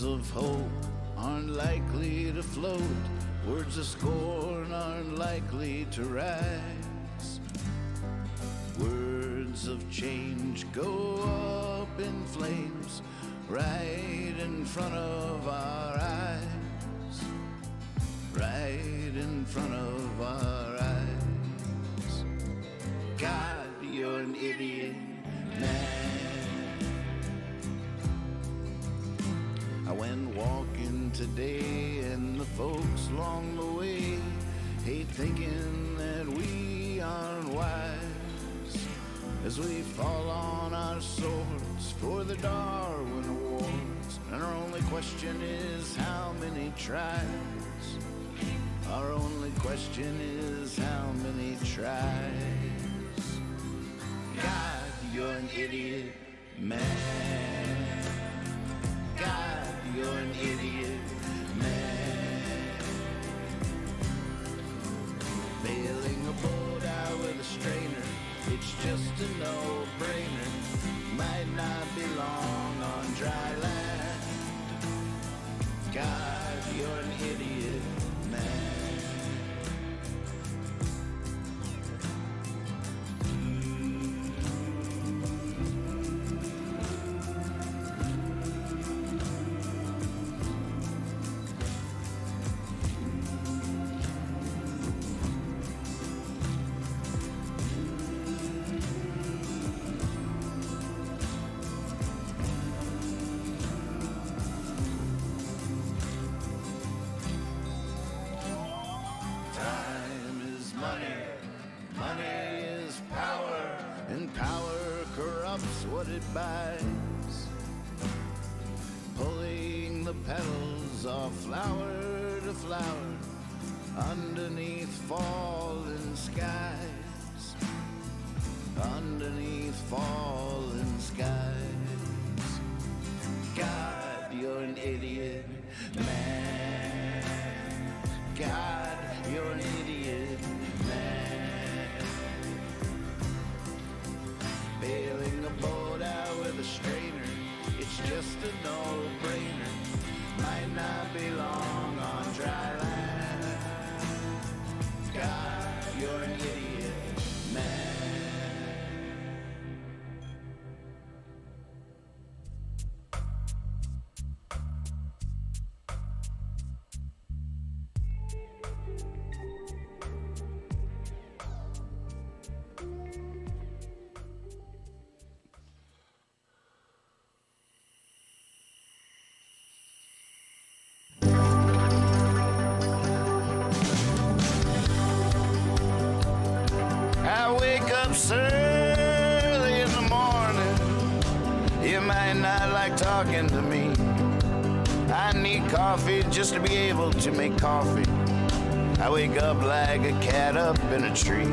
Words of hope aren't likely to float. Words of scorn aren't likely to rise. Words of change go up in flames right in front of our eyes. Right in front of our eyes. God, you're an idiot, man. I went walking today and the folks along the way hate thinking that we aren't wise as we fall on our swords for the Darwin Awards. And our only question is how many tries? Our only question is how many tries? God, you're an idiot, man. God, you're an idiot, man. Bailing a boat out with a strainer, it's just a no-brainer. Might not be long on dry land. God, you're an idiot, man. What it buys, pulling the petals off flower to flower underneath falling skies, underneath falling skies. God, you're an idiot, man. God, you're an idiot, man. Bailing a boat out with a strainer, it's just a no-brainer. Might not be long on dry land. God, you're an idiot, man. Early in the morning, you might not like talking to me. I need coffee just to be able to make coffee. I wake up like a cat up in a tree.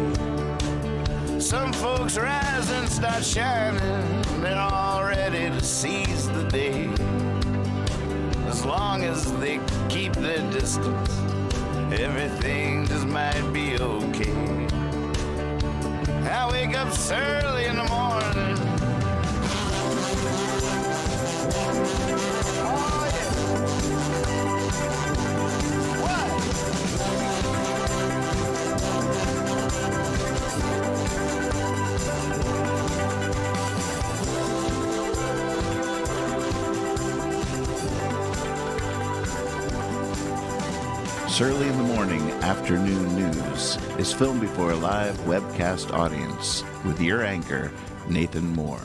Some folks rise and start shining, they're all ready to seize the day. As long as they keep their distance, everything just might be okay. I wake up early in the morning. Oh, yeah. What? Early in the Morning Afternoon News is filmed before a live webcast audience with your anchor, Nathan Moore.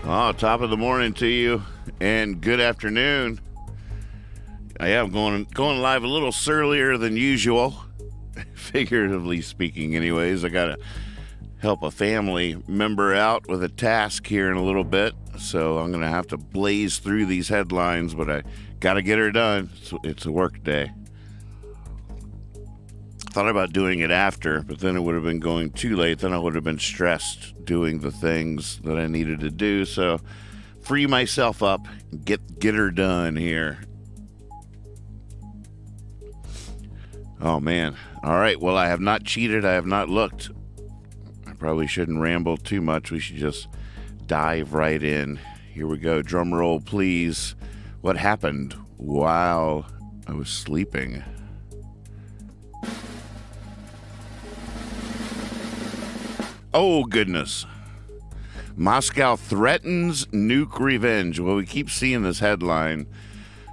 Oh, top of the morning to you, and good afternoon. I am going live a little earlier than usual, figuratively speaking anyways. I got to help a family member out with a task here in a little bit, so I'm going to have to blaze through these headlines, but I got to get her done. It's a work day. Thought about doing it after, but then it would have been going too late. Then I would have been stressed doing the things that I needed to do, so free myself up, get her done here. Oh, man. All right, well, I have not cheated. I have not looked. probably shouldn't ramble too much. We should just dive right in. Here we go. Drum roll, please. What happened while I was sleeping? Oh, goodness. Moscow threatens nuke revenge. Well, we keep seeing this headline.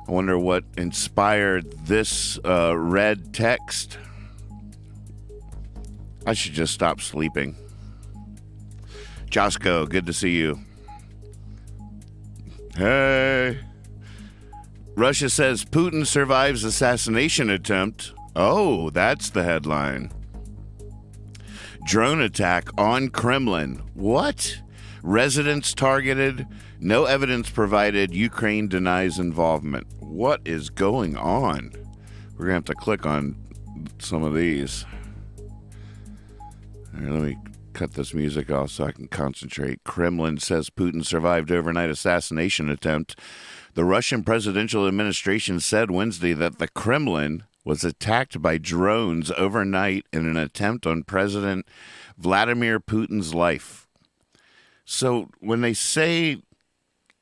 I wonder what inspired this red text. I should just stop sleeping. Josko, good to see you. Hey. Russia says Putin survives assassination attempt. Oh, that's the headline. Drone attack on Kremlin. What? Residents targeted. No evidence provided. Ukraine denies involvement. What is going on? We're going to have to click on some of these. All right, let me cut this music off so I can concentrate. Kremlin says Putin survived overnight assassination attempt. The Russian presidential administration said Wednesday that the Kremlin was attacked by drones overnight in an attempt on President Vladimir Putin's life. So when they say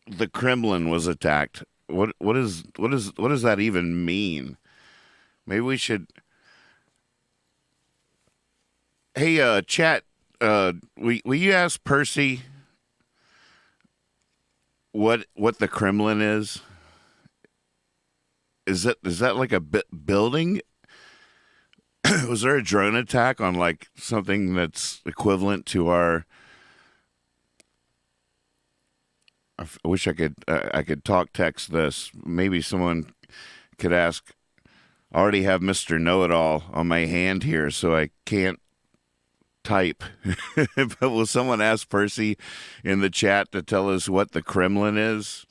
the Kremlin was attacked, what does that even mean? Maybe we should. Hey, chat. Will you ask Percy what the Kremlin is? Is that like a building? Was there a drone attack on like something that's equivalent to our? I wish I could talk text this. Maybe someone could ask. I already have Mr. Know-It-All on my hand here, so I can't type. But will someone ask Percy in the chat to tell us what the Kremlin is?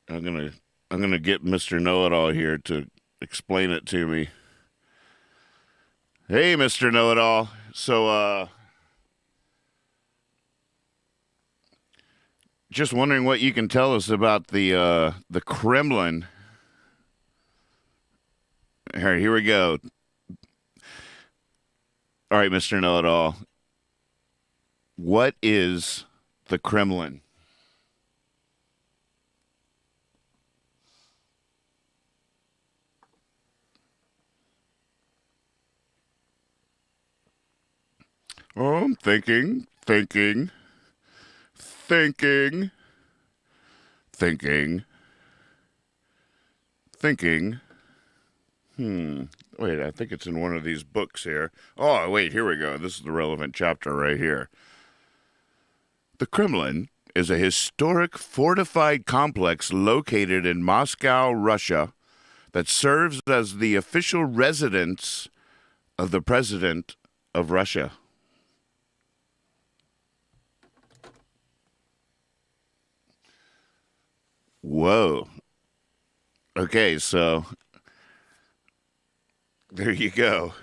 I'm gonna get Mr. Know-It-All here to explain it to me. Hey, Mr. Know-It-All. So, just wondering what you can tell us about the Kremlin. All right, here we go. All right, Mr. Know-It-All. What is the Kremlin? Oh, I'm thinking. Wait, I think it's in one of these books here. Oh, wait, here we go. This is the relevant chapter right here. The Kremlin is a historic fortified complex located in Moscow, Russia, that serves as the official residence of the President of Russia. Whoa. Okay, so there you go.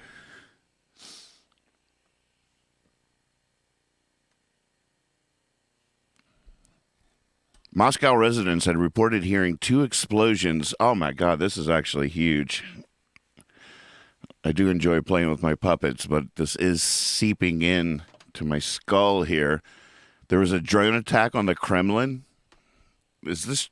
Moscow residents had reported hearing 2 explosions. Oh my God, this is actually huge. I do enjoy playing with my puppets, but this is seeping in to my skull here. There was a drone attack on the Kremlin. Is this...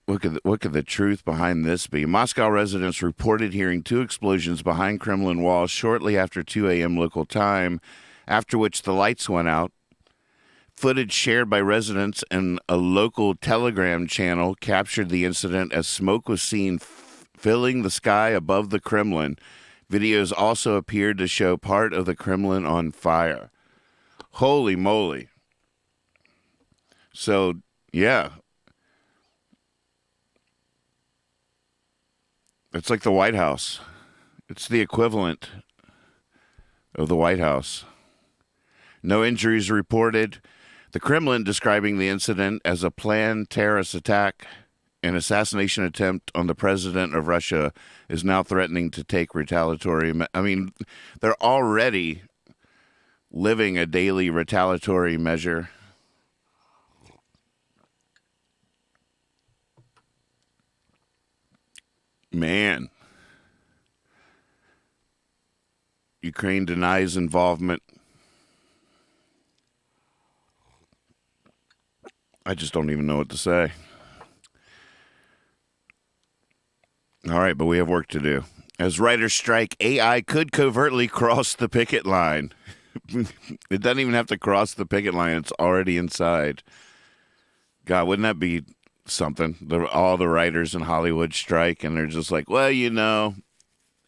What could the truth behind this be? Moscow residents reported hearing 2 explosions behind Kremlin walls shortly after 2 a.m. local time, after which the lights went out. Footage shared by residents and a local Telegram channel captured the incident as smoke was seen filling the sky above the Kremlin. Videos also appeared to show part of the Kremlin on fire. Holy moly. So, yeah. It's like the White House. It's the equivalent of the White House. No injuries reported. The Kremlin describing the incident as a planned terrorist attack. An assassination attempt on the president of Russia is now threatening to take retaliatory. I mean, they're already living a daily retaliatory measure. Man. Ukraine denies involvement. I just don't even know what to say. All right, but we have work to do. As writers strike, AI could covertly cross the picket line. It doesn't even have to cross the picket line. It's already inside. God, wouldn't that be something? All the writers in Hollywood strike, and they're just like, well, you know,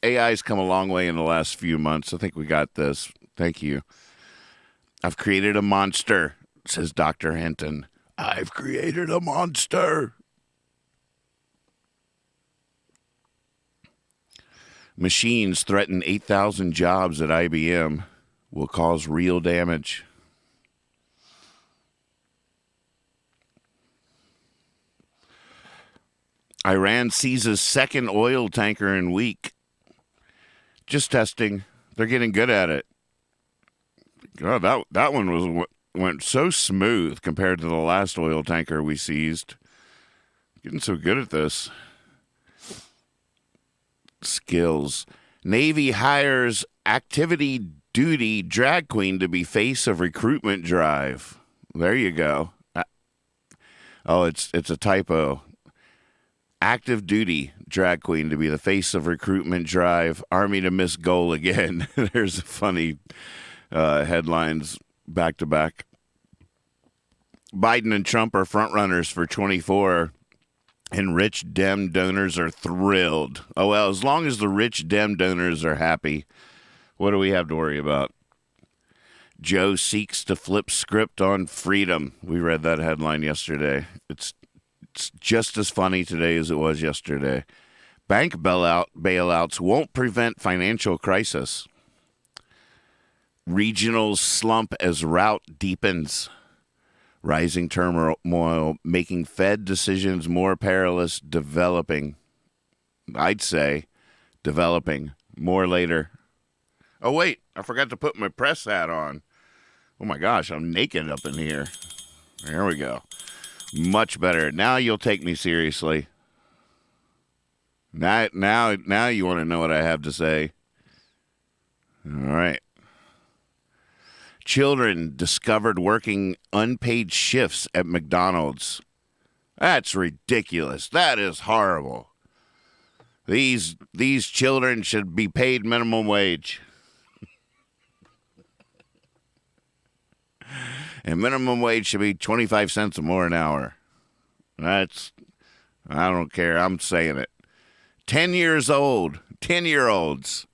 AI's come a long way in the last few months. I think we got this. Thank you. I've created a monster, says Dr. Hinton. I've created a monster. Machines threaten 8,000 jobs at IBM, will cause real damage. Iran seizes second oil tanker in week. Just testing. They're getting good at it. God, that one went so smooth compared to the last oil tanker we seized. Getting so good at this. Skills. Navy hires activity duty drag queen to be face of recruitment drive. There you go. Oh, it's a typo. Active duty drag queen to be the face of recruitment drive. Army to miss goal again. There's funny headlines back to back. Biden and Trump are frontrunners for 24. And rich Dem donors are thrilled. Oh, well, as long as the rich Dem donors are happy, what do we have to worry about? Joe seeks to flip script on freedom. We read that headline yesterday. It's just as funny today as it was yesterday. Bank bailouts won't prevent financial crisis. Regionals slump as rout deepens. Rising turmoil, making Fed decisions more perilous, developing. I'd say developing. More later. Oh, wait, I forgot to put my press hat on. Oh, my gosh, I'm naked up in here. There we go. Much better. Now you'll take me seriously. Now you want to know what I have to say. All right. Children discovered working unpaid shifts at McDonald's. That's ridiculous. That is horrible. These children should be paid minimum wage. And minimum wage should be 25 cents or more an hour. I don't care. I'm saying it. 10 years old. 10-year-olds.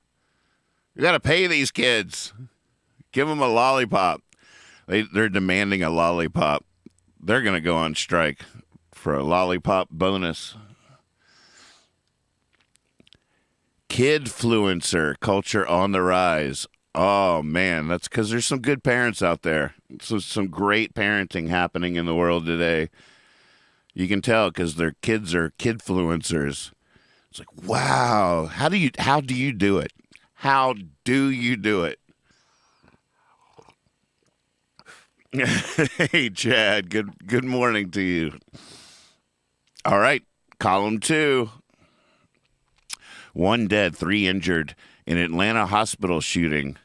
You got to pay these kids. Give them a lollipop. They're demanding a lollipop. They're going to go on strike for a lollipop bonus. Kidfluencer culture on the rise. Oh, man, that's because there's some good parents out there. So some great parenting happening in the world today. You can tell because their kids are kidfluencers. It's like, wow, how do you do it? How do you do it? Hey, Chad, good morning to you. All right, column 2. 1 dead, 3 injured in Atlanta hospital shooting.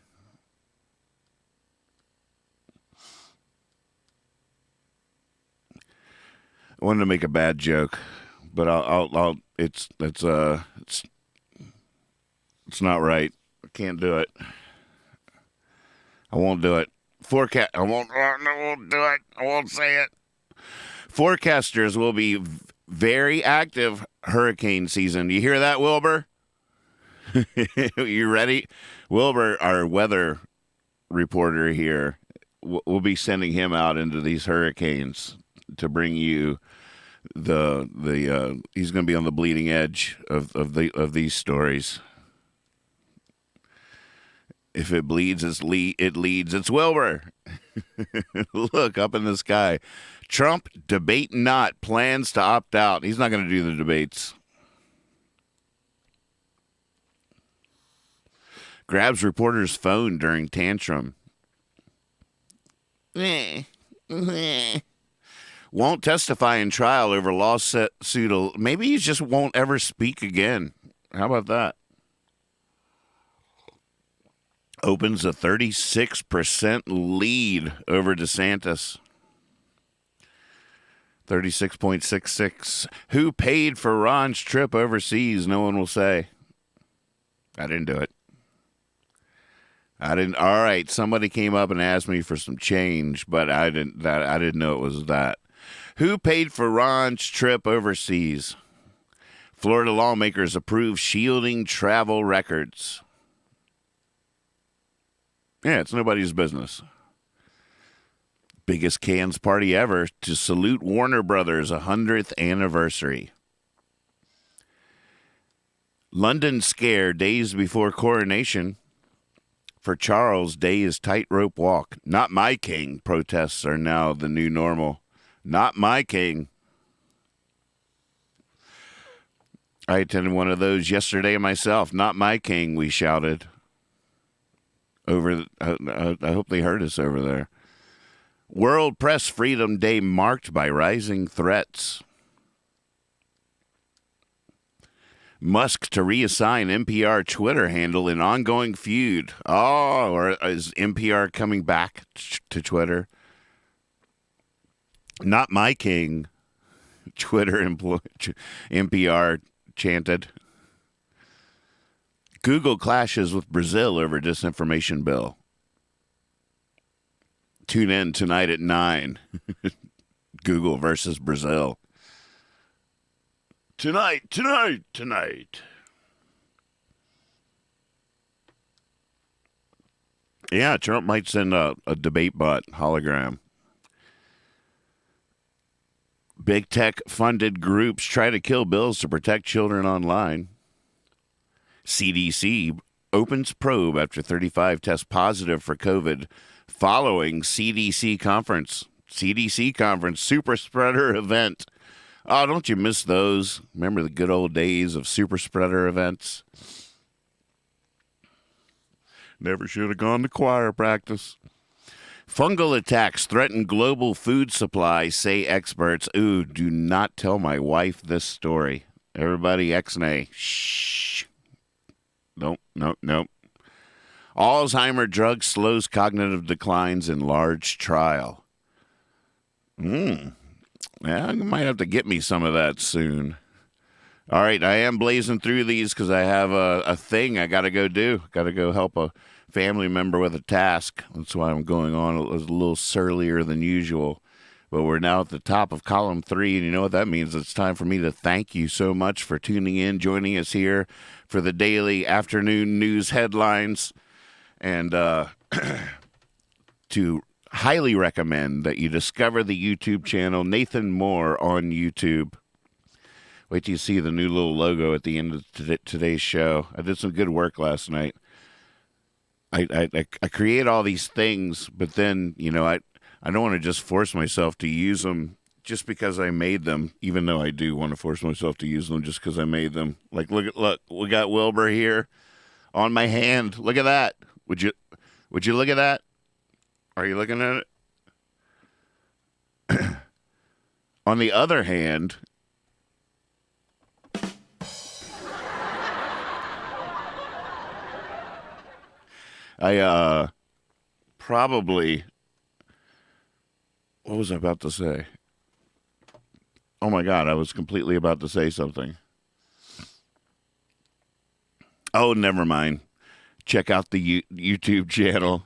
I wanted to make a bad joke, but it's not right. I can't do it. I won't do it. I won't do it. I won't say it. Forecasters will be very active hurricane season. You hear that, Wilbur? You ready? Wilbur, our weather reporter here, we'll be sending him out into these hurricanes to bring you he's going to be on the bleeding edge of these stories. If it bleeds, it leads. It's Wilbur. Look up in the sky. Trump debate not plans to opt out. He's not going to do the debates. Grabs reporter's phone during tantrum. Won't testify in trial over lawsuit. Maybe he just won't ever speak again. How about that? opens a 36% lead over DeSantis. 36.66. Who paid for Ron's trip overseas? No one will say. I didn't do it. I didn't. All right, somebody came up and asked me for some change, but I didn't know it was that. Who paid for Ron's trip overseas? Florida lawmakers approve shielding travel records. Yeah, it's nobody's business. Biggest cans party ever to salute Warner Brothers' 100th anniversary. London scare days before coronation. For Charles, day is tightrope walk. Not my king. Protests are now the new normal. Not my king. I attended one of those yesterday myself. Not my king, we shouted. I hope they heard us over there. World Press Freedom Day marked by rising threats. Musk to reassign NPR Twitter handle in ongoing feud. Oh, or is NPR coming back to Twitter? Not my king, Twitter NPR chanted. Google clashes with Brazil over disinformation bill. Tune in tonight at 9. Google versus Brazil. Tonight. Yeah, Trump might send a debate bot hologram. Big tech funded groups try to kill bills to protect children online. CDC opens probe after 35 tests positive for COVID following CDC conference. CDC conference, super spreader event. Oh, don't you miss those? Remember the good old days of super spreader events? Never should have gone to choir practice. Fungal attacks threaten global food supply, say experts. Ooh, do not tell my wife this story. Everybody, X-nay. Shh. Nope. Alzheimer drug slows cognitive declines in large trial. Yeah, you might have to get me some of that soon. All right, I am blazing through these because I have a thing I got to go do. Got to go help a family member with a task. That's why I'm going on a little surlier than usual. But we're now at the top of column 3, and you know what that means. It's time for me to thank you so much for tuning in, joining us here for the daily afternoon news headlines, and to highly recommend that you discover the YouTube channel Nathan Moore on YouTube. Wait till you see the new little logo at the end of today's show. I did some good work last night. I create all these things, but then, you know, I don't want to just force myself to use them just because I made them, even though I do want to force myself to use them just because I made them. Like, look, we got Wilbur here on my hand. Look at that. Would you look at that? Are you looking at it? On the other hand, I probably, what was I about to say? Oh my God, I was completely about to say something. Oh, never mind. Check out the YouTube channel.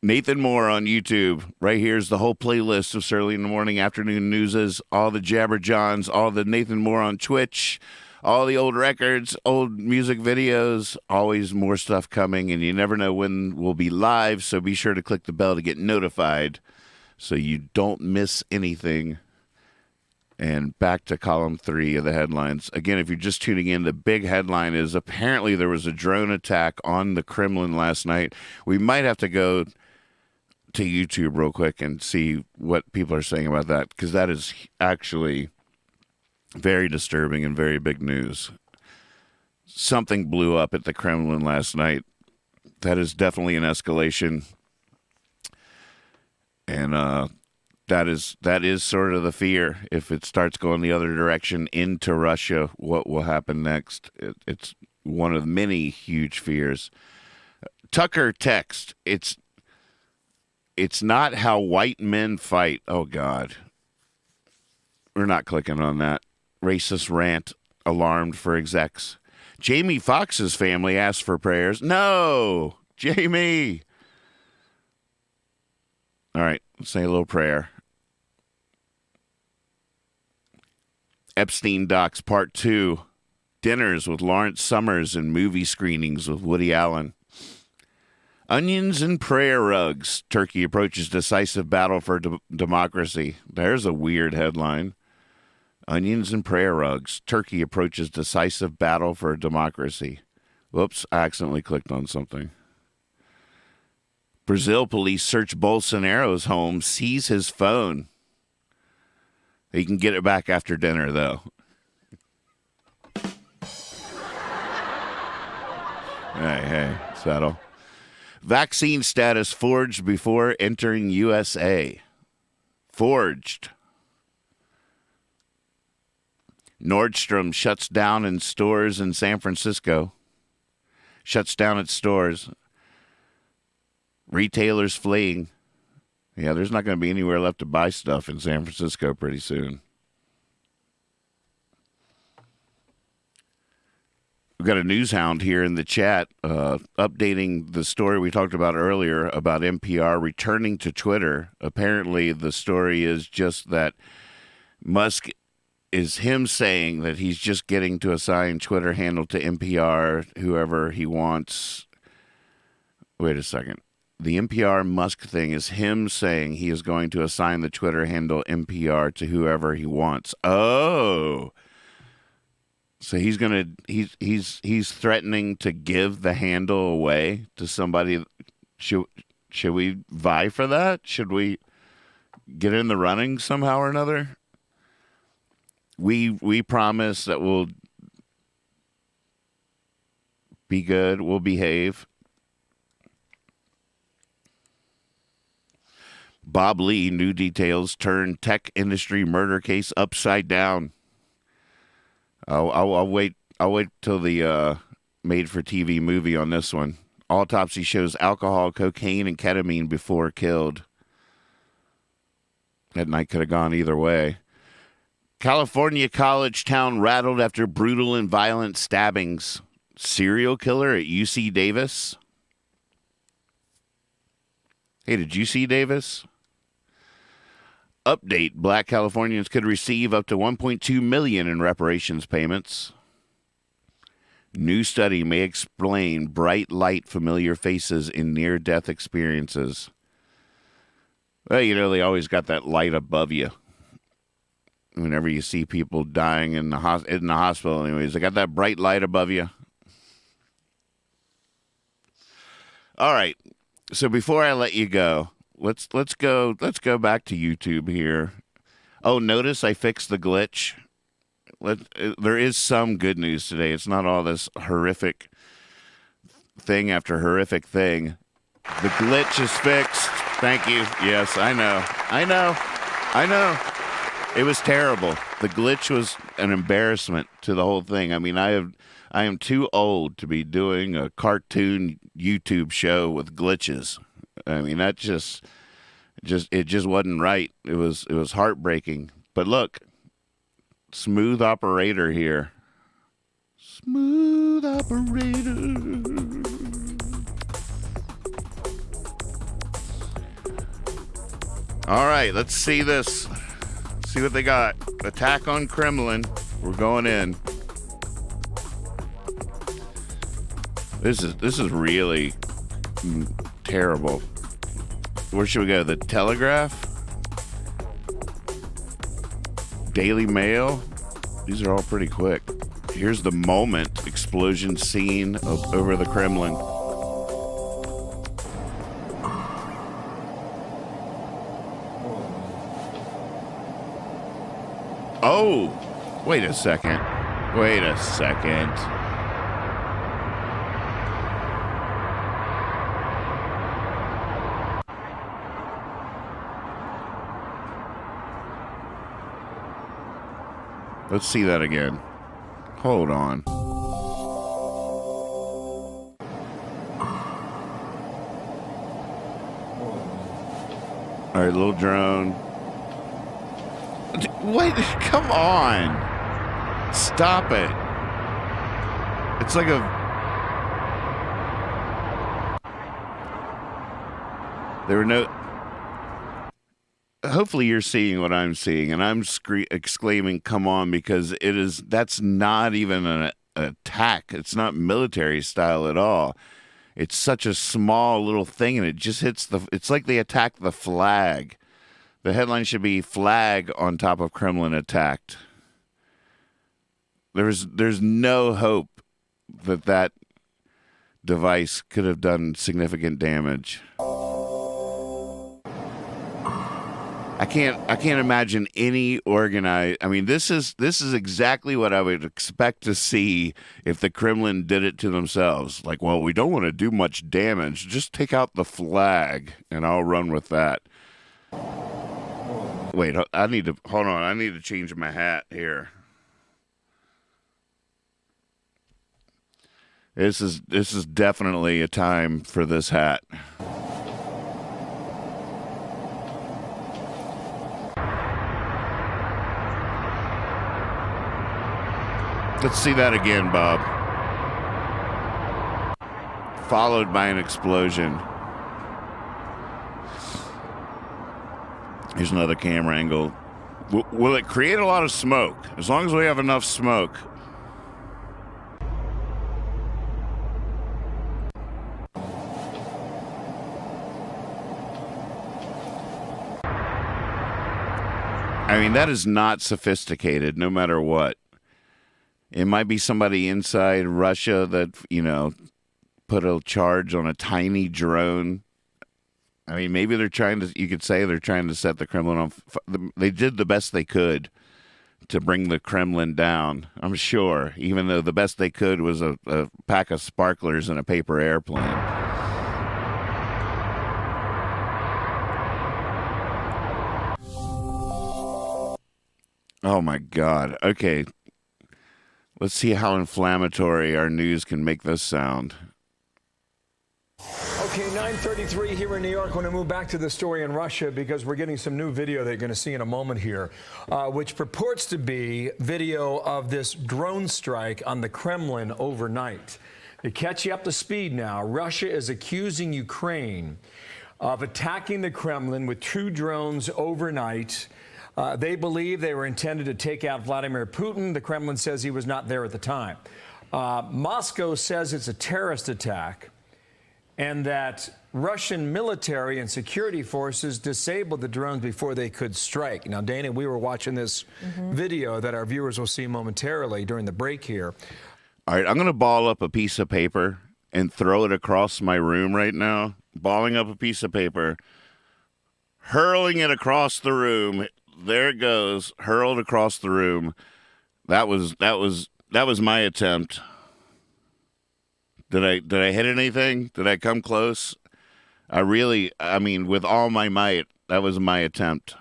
Nathan Moore on YouTube. Right here's the whole playlist of Surly in the Morning Afternoon Newses, all the Jabber Johns, all the Nathan Moore on Twitch, all the old records, old music videos, always more stuff coming, and you never know when we'll be live, so be sure to click the bell to get notified so you don't miss anything. And back to column 3 of the headlines. Again, if you're just tuning in, the big headline is apparently there was a drone attack on the Kremlin last night. We might have to go to YouTube real quick and see what people are saying about that, because that is actually very disturbing and very big news. Something blew up at the Kremlin last night. That is definitely an escalation. And that is sort of the fear. If it starts going the other direction into Russia, what will happen next? It's one of many huge fears. Tucker text. It's not how white men fight. Oh, God. We're not clicking on that. Racist rant. Alarmed for execs. Jamie Foxx's family asked for prayers. No! Jamie! All right. Let's say a little prayer. Epstein Docs Part 2. Dinners with Lawrence Summers and movie screenings with Woody Allen. Onions and prayer rugs. Turkey approaches decisive battle for democracy. There's a weird headline. Onions and prayer rugs. Turkey approaches decisive battle for democracy. Whoops, I accidentally clicked on something. Brazil police search Bolsonaro's home, seize his phone. He can get it back after dinner, though. Hey, settle. Vaccine status forged before entering USA. Forged. Nordstrom shuts down in stores in San Francisco. Shuts down its stores. Retailers fleeing. Yeah, there's not going to be anywhere left to buy stuff in San Francisco pretty soon. We've got a news hound here in the chat updating the story we talked about earlier about NPR returning to Twitter. Apparently, the story is just that Musk is him saying that he's just getting to assign Twitter handle to NPR, whoever he wants. Wait a second. The NPR Musk thing is him saying he is going to assign the Twitter handle NPR to whoever he wants. Oh. So he's threatening to give the handle away to somebody. Should we vie for that? Should we get in the running somehow or another? We promise that we'll be good. We'll behave. Bob Lee, new details, turn tech industry murder case upside down. I'll wait till the made-for-TV movie on this one. Autopsy shows alcohol, cocaine, and ketamine before killed. That night could have gone either way. California college town rattled after brutal and violent stabbings. Serial killer at UC Davis. Hey, did you see Davis? Update: Black Californians could receive up to $1.2 million in reparations payments. New study may explain bright light familiar faces in near-death experiences. Well, they always got that light above you. Whenever you see people dying in the hospital, anyways, they got that bright light above you. All right. So before I let you go, let's go back to YouTube here. Oh, notice I fixed the glitch. There is some good news today. It's not all this horrific thing after horrific thing. The glitch is fixed. Thank you. Yes, I know. It was terrible. The glitch was an embarrassment to the whole thing. I mean, I am too old to be doing a cartoon YouTube show with glitches. I mean, that just wasn't right. It was heartbreaking. But look, smooth operator here. Smooth operator. All right, let's see this. See what they got. Attack on Kremlin. We're going in. This is really terrible. Where should we go? The Telegraph? Daily Mail? These are all pretty quick. Here's the moment explosion scene over the Kremlin. Oh, wait a second. Let's see that again. Hold on. All right, little drone. Wait, come on. Stop it. It's like a... There were no... Hopefully you're seeing what I'm seeing, and I'm exclaiming, come on, because that's not even an attack. It's not military style at all. It's such a small little thing, and it just hits it's like they attacked the flag. The headline should be "Flag on top of Kremlin attacked." There's no hope that device could have done significant damage. I can't imagine any organized. I mean, this is exactly what I would expect to see if the Kremlin did it to themselves. Like, well, we don't want to do much damage. Just take out the flag, and I'll run with that. Wait, hold on. I need to change my hat here. This is definitely a time for this hat. Let's see that again, Bob. Followed by an explosion. Here's another camera angle. Will it create a lot of smoke? As long as we have enough smoke. I mean, that is not sophisticated, no matter what. It might be somebody inside Russia that, put a charge on a tiny drone. I mean, maybe you could say they're trying to set the Kremlin on they did the best they could to bring the Kremlin down, I'm sure, even though the best they could was a pack of sparklers and a paper airplane. Oh, my God. Okay. Let's see how inflammatory our news can make this sound. Okay, 9:33 here in New York. I want to move back to the story in Russia because we're getting some new video that you're going to see in a moment here, which purports to be video of this drone strike on the Kremlin overnight. To catch you up to speed now, Russia is accusing Ukraine of attacking the Kremlin with two drones overnight. They believe they were intended to take out Vladimir Putin. The Kremlin says he was not there at the time. Moscow says it's a terrorist attack and that Russian military and security forces disabled the drones before they could strike. Now, Dana, we were watching this video that our viewers will see momentarily during the break here. All right, I'm going to ball up a piece of paper and throw it across my room right now. Balling up a piece of paper, hurling it across the room. There it goes, hurled across the room. That was my attempt. Did I hit anything? Did I come close? I mean, with all my might, that was my attempt.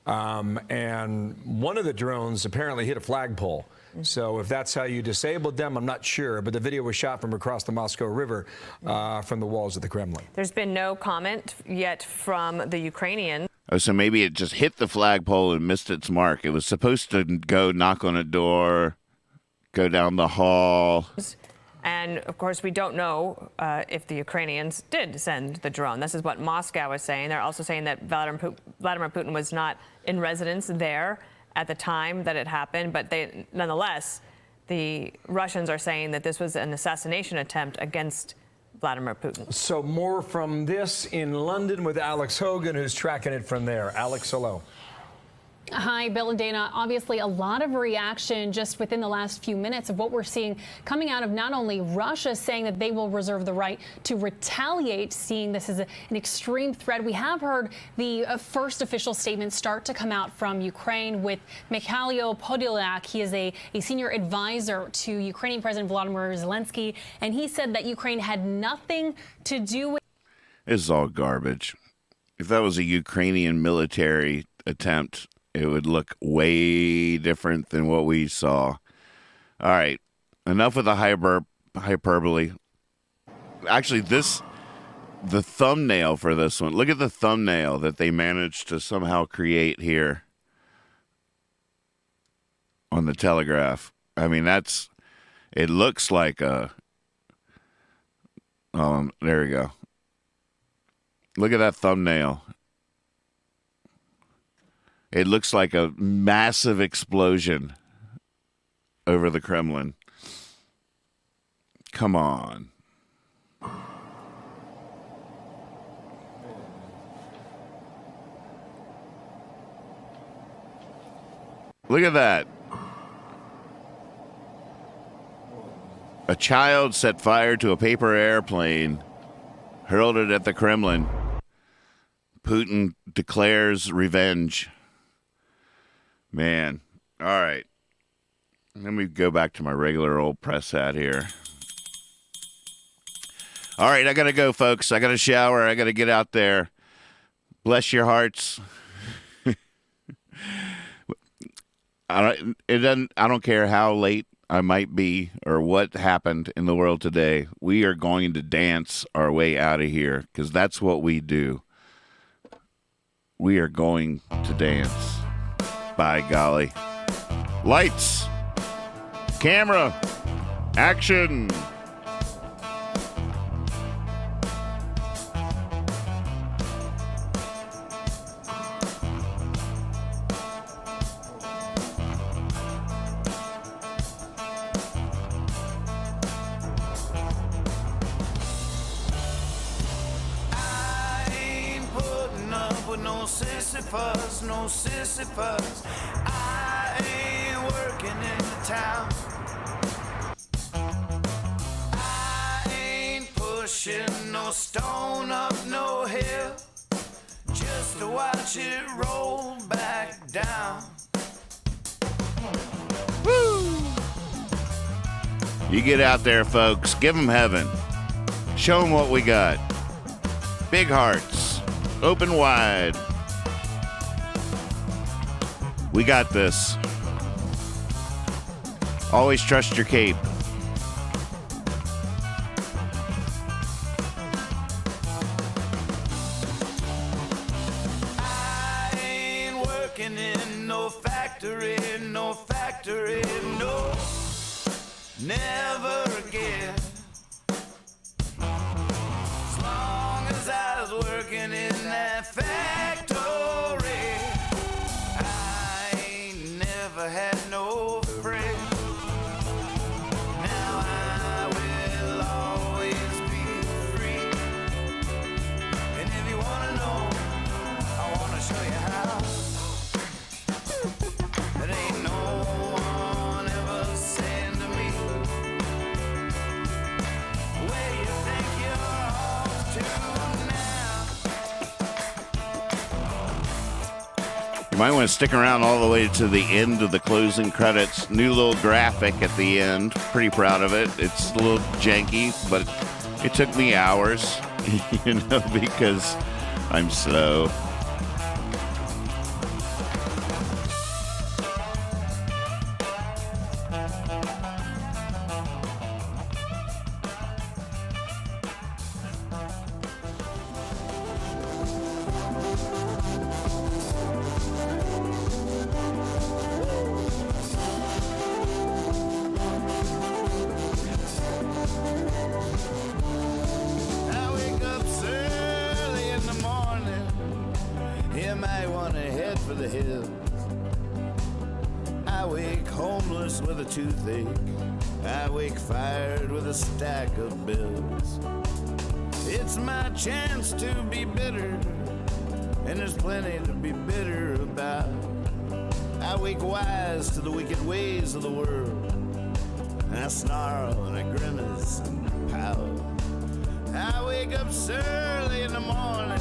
And one of the drones apparently hit a flagpole. So if that's how you disabled them, I'm not sure. But the video was shot from across the Moscow River from the walls of the Kremlin. There's been no comment yet from the Ukrainians. Oh, so maybe it just hit the flagpole and missed its mark. It was supposed to go knock on a door, go down the hall. And, of course, we don't know if the Ukrainians did send the drone. This is what Moscow is saying. They're also saying that Vladimir Putin was not in residence there at the time that it happened. But nonetheless, the Russians are saying that this was an assassination attempt against Vladimir Putin. So more from this in London with Alex Hogan, who's tracking it from there. Alex, hello. Hi, Bill and Dana. Obviously, a lot of reaction just within the last few minutes of what we're seeing coming out of not only Russia saying that they will reserve the right to retaliate, seeing this as an extreme threat. We have heard the first official statement start to come out from Ukraine with Mikhailo Podolyak. He is a senior advisor to Ukrainian President Volodymyr Zelensky, and he said that Ukraine had nothing to do with. This is all garbage. If that was a Ukrainian military attempt, it would look way different than what we saw. All right, enough with the hyperbole. Actually, this the thumbnail for this one. Look at the thumbnail that they managed to somehow create here on the Telegraph. I mean, it looks like a, there we go. Look at that thumbnail. It looks like a massive explosion over the Kremlin. Come on. Look at that. A child set fire to a paper airplane, hurled it at the Kremlin. Putin declares revenge. Man. All right. Let me go back to my regular old press hat here. All right, I got to go, folks. I got to shower. I got to get out there. Bless your hearts. I don't care how late I might be or what happened in the world today. We are going to dance our way out of here because that's what we do. We are going to dance. By golly. Lights. Camera. Action. No Sisyphus, I ain't working in the town. I ain't pushing no stone up no hill, just to watch it roll back down. Woo! You get out there, folks. Give them heaven. Show them what we got. Big hearts. Open wide. We got this. Always trust your cape. I ain't working in no factory, no. Never again. As long as I was working in that factory, had no friend. Now I will always be free. And if you want to know, I want to show you how. There ain't no one ever saying to me, where you think you're off to now? You might want to stick around all the way to the end of the closing credits. New little graphic at the end. Pretty proud of it. It's a little janky, but it took me hours, because I'm slow. I wake fired with a stack of bills. It's my chance to be bitter, and there's plenty to be bitter about. I wake wise to the wicked ways of the world, and I snarl and I grimace and pout. I wake up early in the morning,